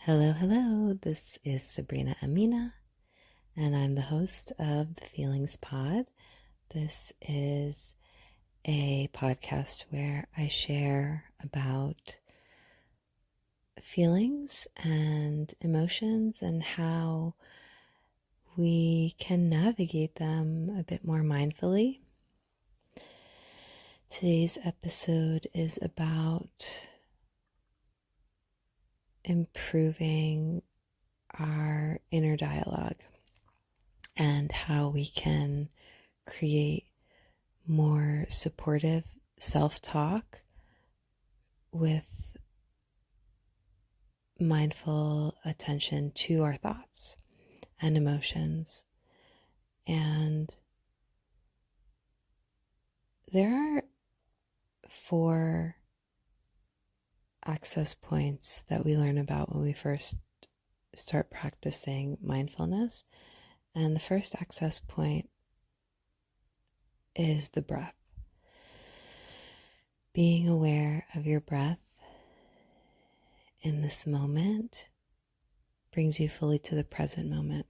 Hello, hello. This is Sabrina Amina, and I'm the host of the Feelings Pod. This is a podcast where I share about feelings and emotions and how we can navigate them a bit more mindfully. Today's episode is about improving our inner dialogue and how we can create more supportive self-talk with mindful attention to our thoughts and emotions. And there are 4 access points that we learn about when we first start practicing mindfulness. And the first access point is the breath. Being aware of your breath in this moment brings you fully to the present moment.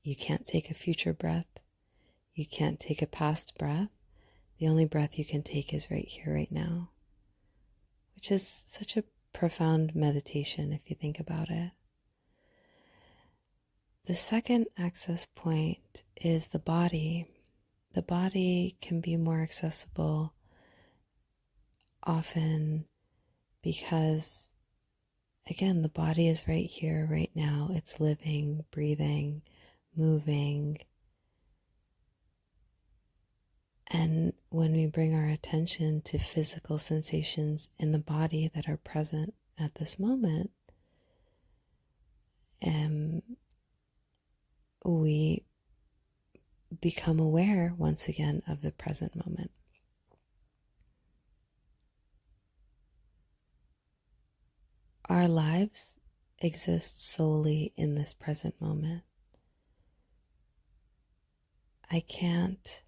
You can't take a future breath. You can't take a past breath. The only breath you can take is right here, right now, which is such a profound meditation if you think about it. The second access point is the body. The body can be more accessible often because, again, the body is right here, right now. It's living, breathing, moving. And when we bring our attention to physical sensations in the body that are present at this moment, we become aware once again of the present moment. Our lives exist solely in this present moment. I can't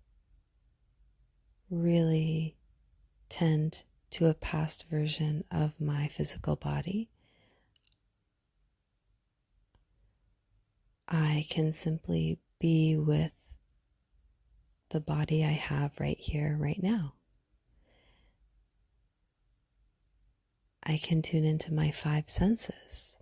really tend to a past version of my physical body. I can simply be with the body I have right here, right now. I can tune into my 5 senses.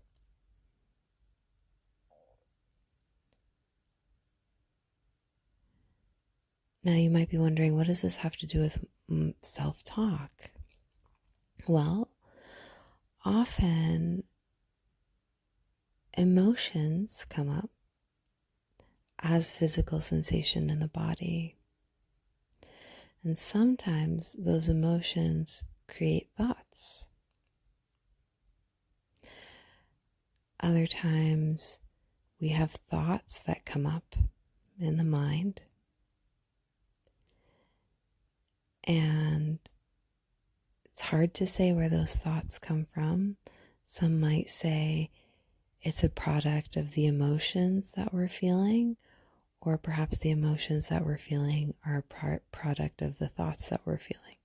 Now you might be wondering, what does this have to do with self-talk? Well, often emotions come up as physical sensation in the body. And sometimes those emotions create thoughts. Other times we have thoughts that come up in the mind. And it's hard to say where those thoughts come from. Some might say it's a product of the emotions that we're feeling, or perhaps the emotions that we're feeling are a product of the thoughts that we're feeling.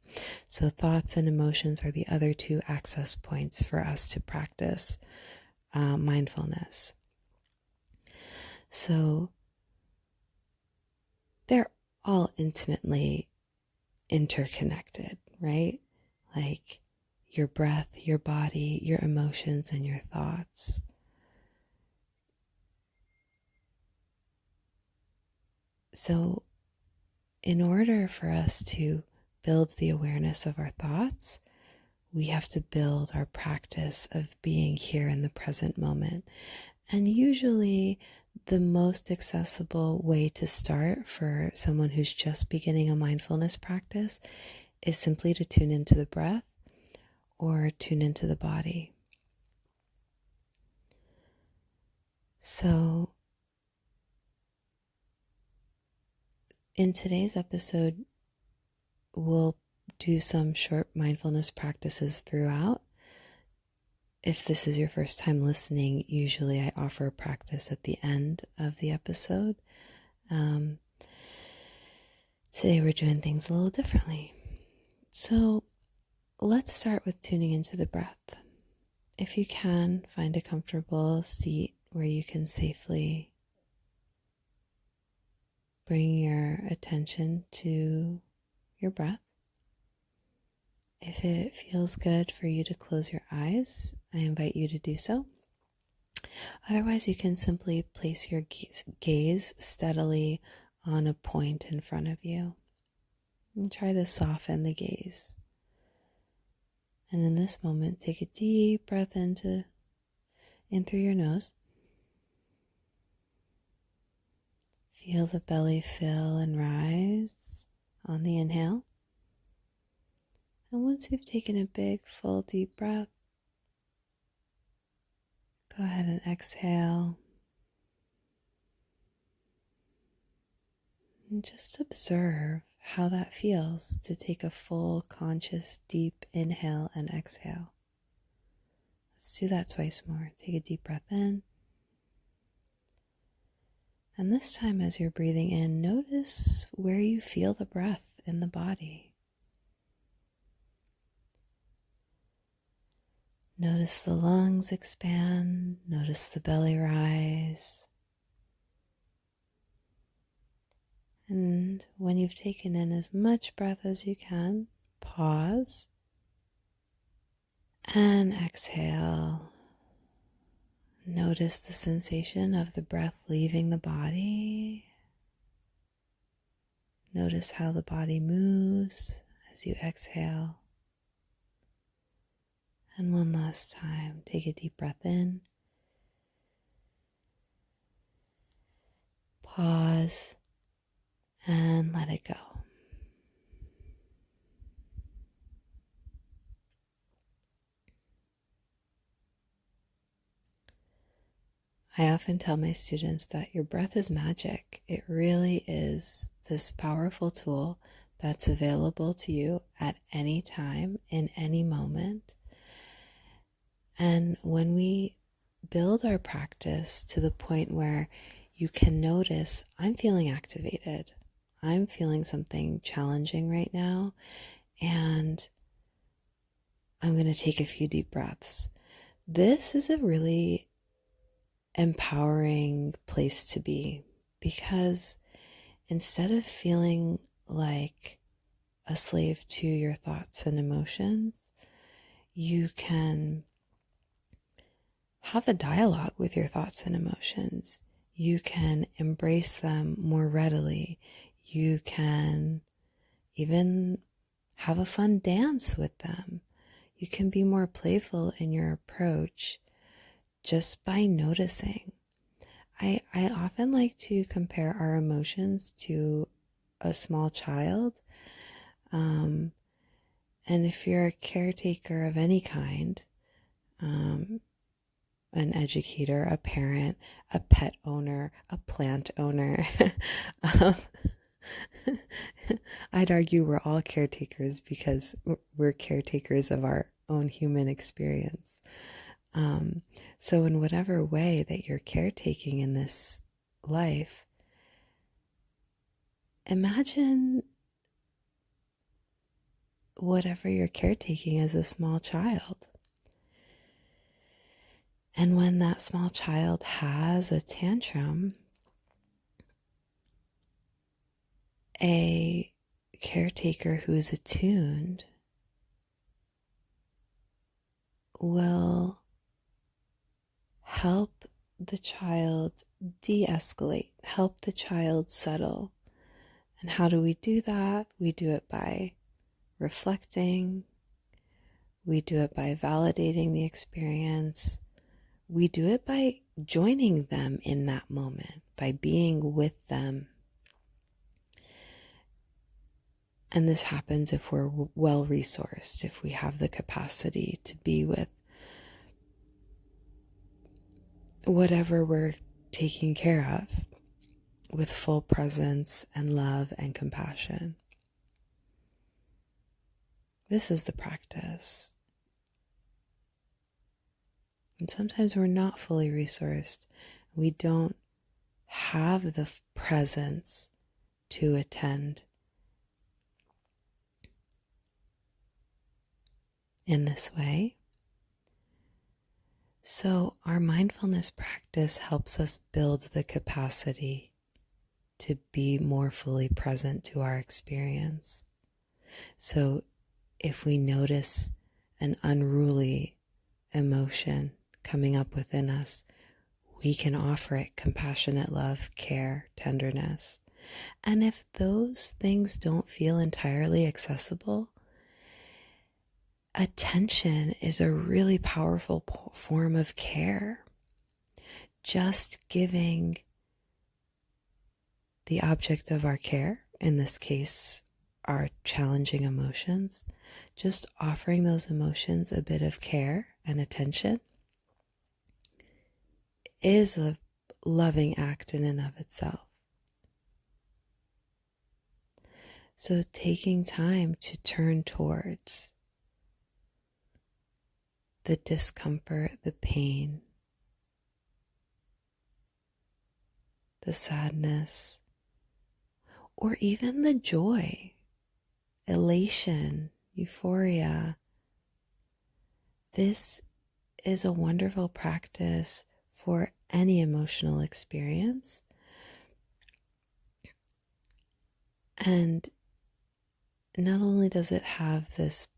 So thoughts and emotions are the other 2 access points for us to practice mindfulness. So they're all intimately interconnected, right? Like your breath, your body, your emotions, and your thoughts. So in order for us to build the awareness of our thoughts, we have to build our practice of being here in the present moment. And usually the most accessible way to start for someone who's just beginning a mindfulness practice is simply to tune into the breath or tune into the body. So in today's episode, we'll do some short mindfulness practices throughout. If this is your first time listening, usually I offer a practice at the end of the episode. Today we're doing things a little differently. So let's start with tuning into the breath. if you can, find a comfortable seat where you can safely bring your attention to your breath. If it feels good for you to close your eyes, I invite you to do so. Otherwise, you can simply place your gaze steadily on a point in front of you and try to soften the gaze. And in this moment, take a deep breath in through your nose. Feel the belly fill and rise on the inhale. And once you've taken a big, full, deep breath, go ahead and exhale. And just observe how that feels to take a full, conscious, deep inhale and exhale. Let's do that twice more. Take a deep breath in. And this time, as you're breathing in, notice where you feel the breath in the body. Notice the lungs expand. Notice the belly rise. And when you've taken in as much breath as you can, pause and exhale. Notice the sensation of the breath leaving the body. Notice how the body moves as you exhale. And one last time, take a deep breath in. Pause and let it go. I often tell my students that your breath is magic. It really is this powerful tool that's available to you at any time, in any moment. And when we build our practice to the point where you can notice, I'm feeling activated, I'm feeling something challenging right now, and I'm going to take a few deep breaths. This is a really empowering place to be, because instead of feeling like a slave to your thoughts and emotions, you can have a dialogue with your thoughts and emotions. You can embrace them more readily. You can even have a fun dance with them. You can be more playful in your approach just by noticing. I often like to compare our emotions to a small child. And if you're a caretaker of any kind, an educator, a parent, a pet owner, a plant owner, I'd argue we're all caretakers because we're caretakers of our own human experience. So in whatever way that you're caretaking in this life, imagine whatever you're caretaking as a small child. And when that small child has a tantrum, a caretaker who's attuned will help the child de-escalate, help the child settle. And how do we do that? We do it by reflecting. We do it by validating the experience. We do it by joining them in that moment, by being with them. And this happens if we're well-resourced, if we have the capacity to be with whatever we're taking care of with full presence and love and compassion. This is the practice. And sometimes we're not fully resourced. We don't have the presence to attend in this way. So, our mindfulness practice helps us build the capacity to be more fully present to our experience. So, if we notice an unruly emotion coming up within us, we can offer it compassionate love, care, tenderness. And if those things don't feel entirely accessible, attention is a really powerful form of care. Just giving the object of our care, in this case, our challenging emotions, just offering those emotions a bit of care and attention is a loving act in and of itself. So taking time to turn towards the discomfort, the pain, the sadness, or even the joy, elation, euphoria. This is a wonderful practice for any emotional experience. And not only does it have this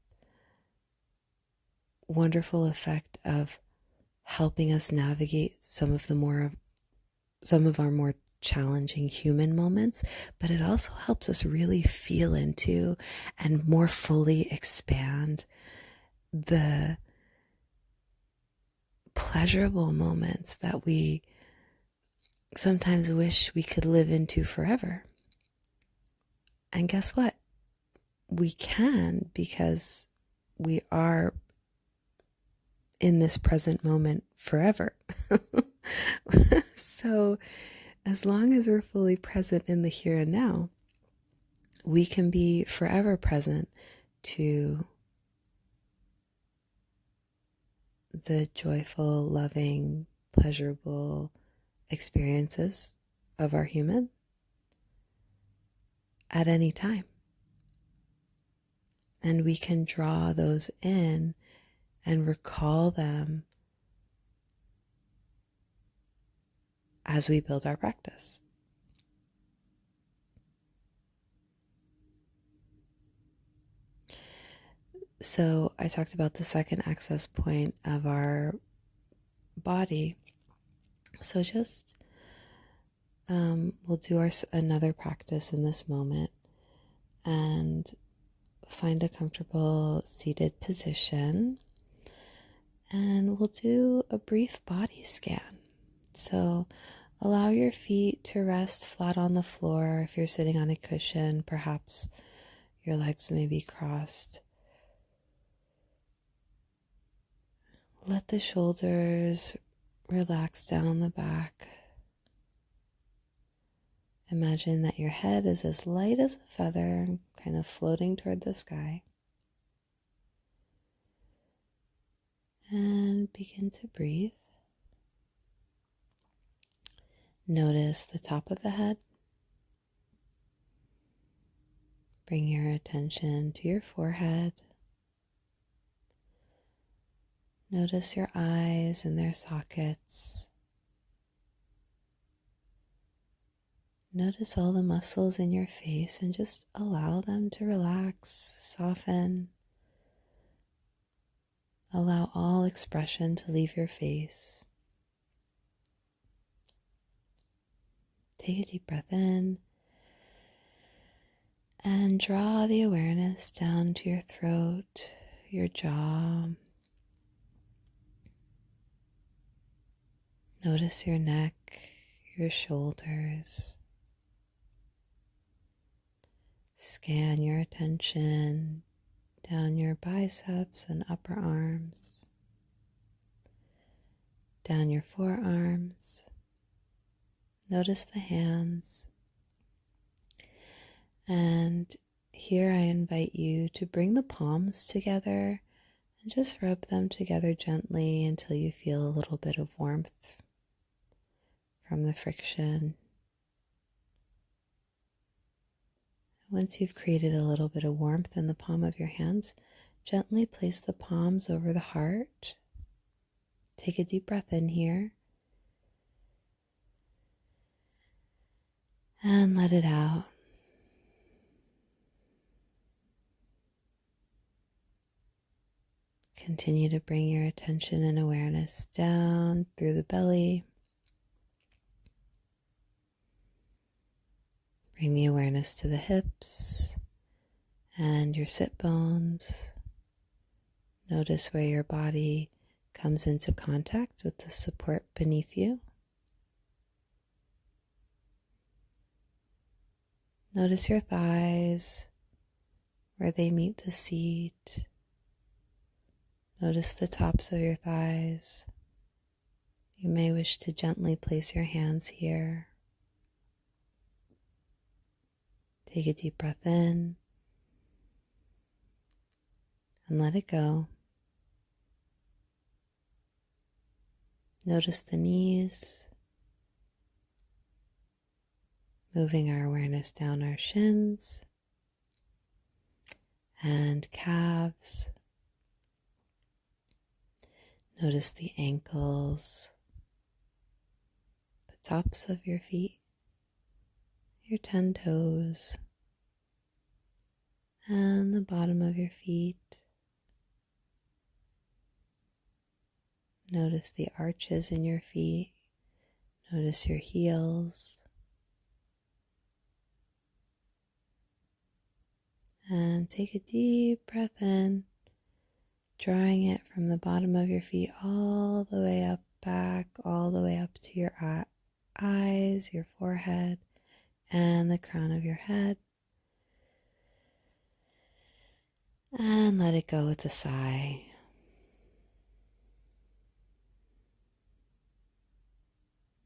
wonderful effect of helping us navigate some of our more challenging human moments, but it also helps us really feel into and more fully expand the pleasurable moments that we sometimes wish we could live into forever. And guess what? We can, because we are in this present moment forever. So as long as we're fully present in the here and now, we can be forever present to the joyful, loving, pleasurable experiences of our human at any time. And we can draw those in and recall them as we build our practice. So I talked about the second access point of our body. So just we'll do another practice in this moment and find a comfortable seated position. And we'll do a brief body scan. So allow your feet to rest flat on the floor. If you're sitting on a cushion, perhaps your legs may be crossed. Let the shoulders relax down the back. Imagine that your head is as light as a feather, kind of floating toward the sky. And begin to breathe. Notice the top of the head. Bring your attention to your forehead. Notice your eyes and their sockets. Notice all the muscles in your face and just allow them to relax, soften. Allow all expression to leave your face. Take a deep breath in and draw the awareness down to your throat, your jaw. Notice your neck, your shoulders. Scan your attention down your biceps and upper arms, down your forearms. Notice the hands. And here I invite you to bring the palms together and just rub them together gently until you feel a little bit of warmth from the friction. Once you've created a little bit of warmth in the palm of your hands, gently place the palms over the heart. Take a deep breath in here and let it out. Continue to bring your attention and awareness down through the belly. Bring the awareness to the hips and your sit bones. Notice where your body comes into contact with the support beneath you. Notice your thighs, where they meet the seat. Notice the tops of your thighs. You may wish to gently place your hands here. Take a deep breath in and let it go. Notice the knees, moving our awareness down our shins and calves. Notice the ankles, the tops of your feet, your 10 toes, and the bottom of your feet. Notice the arches in your feet. Notice your heels. And take a deep breath in, drawing it from the bottom of your feet all the way up, back, all the way up to your eyes, your forehead, and the crown of your head. And let it go with a sigh.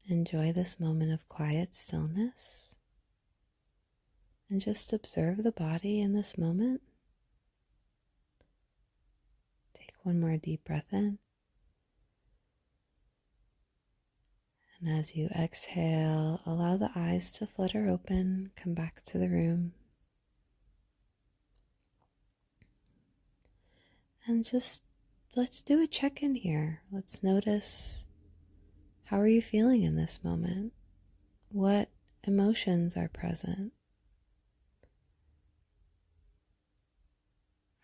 Enjoy this moment of quiet stillness and just observe the body in this moment. Take one more deep breath in. And as you exhale, allow the eyes to flutter open, come back to the room. And just let's do a check-in here. Let's notice, how are you feeling in this moment? What emotions are present?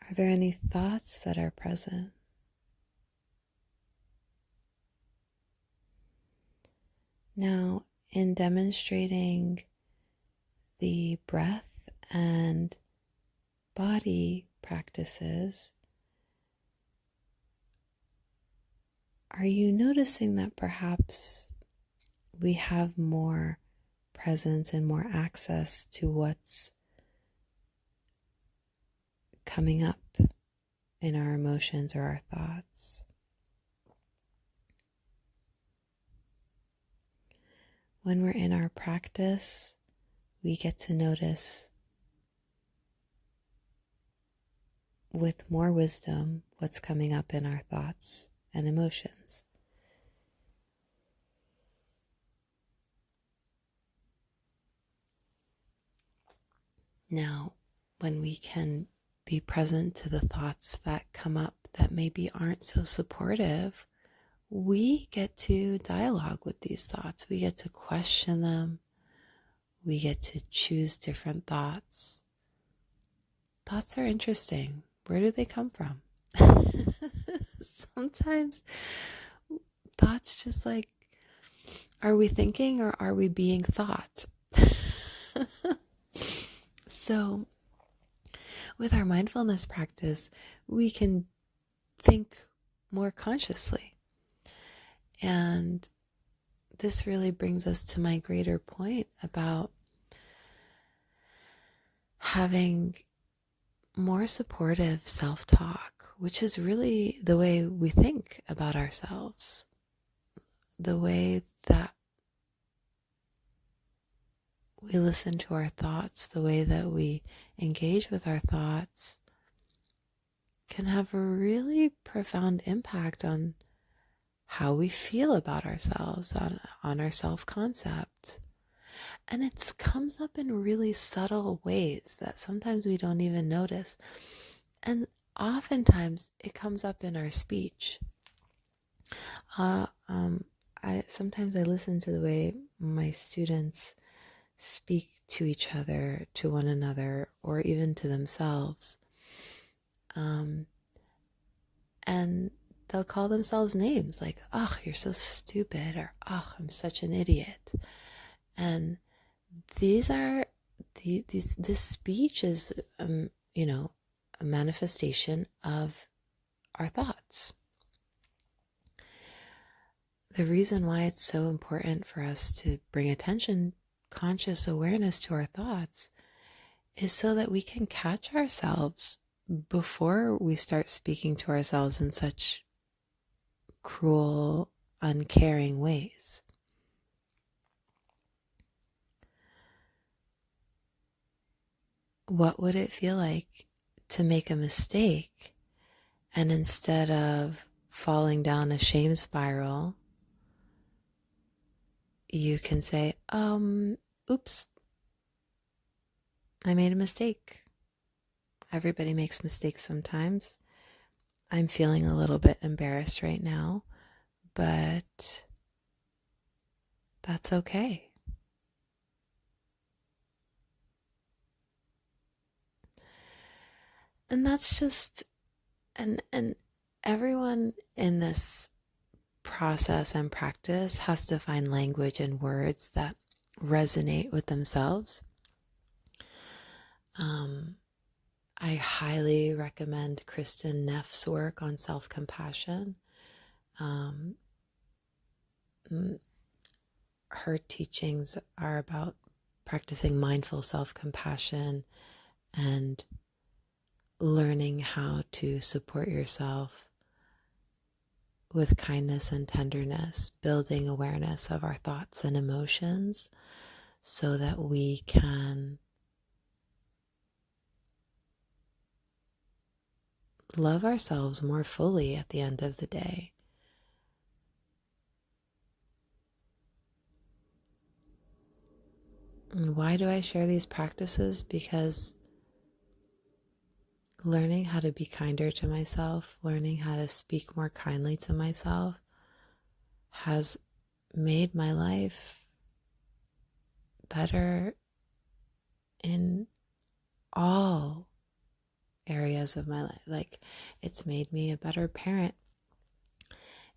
Are there any thoughts that are present? Now, in demonstrating the breath and body practices, are you noticing that perhaps we have more presence and more access to what's coming up in our emotions or our thoughts? When we're in our practice, we get to notice with more wisdom what's coming up in our thoughts and emotions. Now, when we can be present to the thoughts that come up that maybe aren't so supportive, we get to dialogue with these thoughts. We get to question them. We get to choose different thoughts. Thoughts are interesting. Where do they come from? Sometimes thoughts just like, are we thinking or are we being thought? So with our mindfulness practice, we can think more consciously. And this really brings us to my greater point about having more supportive self-talk, which is really the way we think about ourselves, the way that we listen to our thoughts, the way that we engage with our thoughts can have a really profound impact on how we feel about ourselves, on our self-concept. And it comes up in really subtle ways that sometimes we don't even notice. And oftentimes it comes up in our speech. Uh, um, sometimes I listen to the way my students speak to each other, to one another, or even to themselves. Um, and they'll call themselves names like, "Oh, you're so stupid," or "Oh, I'm such an idiot." And these are this speech is, a manifestation of our thoughts. The reason why it's so important for us to bring attention, conscious awareness to our thoughts is so that we can catch ourselves before we start speaking to ourselves in such cruel, uncaring ways. What would it feel like to make a mistake and instead of falling down a shame spiral, you can say, oops, I made a mistake. Everybody makes mistakes sometimes. I'm feeling a little bit embarrassed right now, but that's okay. And that's just, and everyone in this process and practice has to find language and words that resonate with themselves. I highly recommend Kristen Neff's work on self-compassion. Her teachings are about practicing mindful self-compassion and learning how to support yourself with kindness and tenderness, building awareness of our thoughts and emotions so that we can love ourselves more fully at the end of the day. And why do I share these practices? Because learning how to be kinder to myself, learning how to speak more kindly to myself has made my life better in all areas of my life. Like, it's made me a better parent.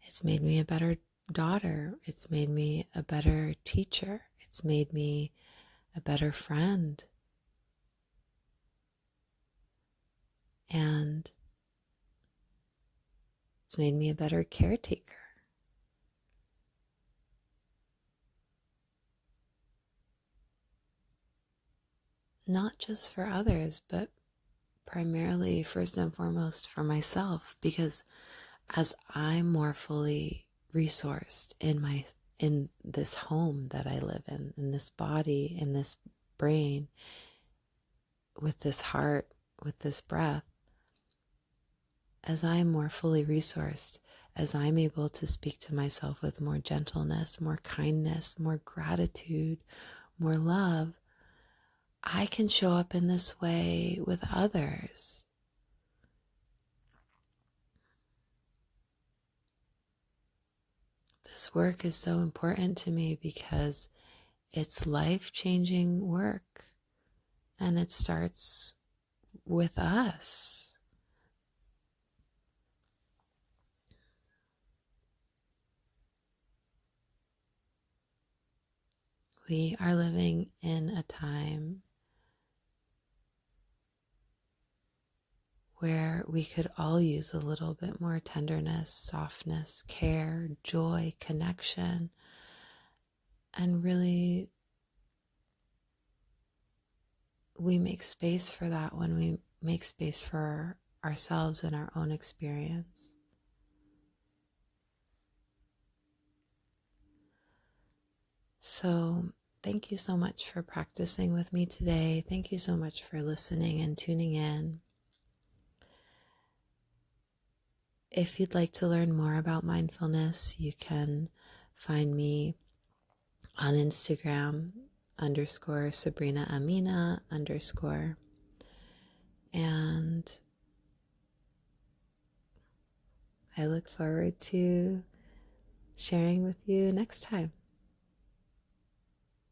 It's made me a better daughter. It's made me a better teacher. It's made me a better friend. And it's made me a better caretaker. Not just for others, but primarily, first and foremost, for myself. Because as I'm more fully resourced in this home that I live in this body, in this brain, with this heart, with this breath, as I am more fully resourced, as I'm able to speak to myself with more gentleness, more kindness, more gratitude, more love, I can show up in this way with others. This work is so important to me because it's life-changing work, and it starts with us. We are living in a time where we could all use a little bit more tenderness, softness, care, joy, connection, and really we make space for that when we make space for ourselves and our own experience. So thank you so much for practicing with me today. Thank you so much for listening and tuning in. If you'd like to learn more about mindfulness, you can find me on Instagram _Sabrina Amina _ and I look forward to sharing with you next time.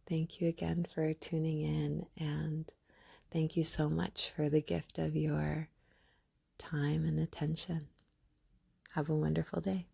Thank you again for tuning in, and thank you so much for the gift of your time and attention. Have a wonderful day.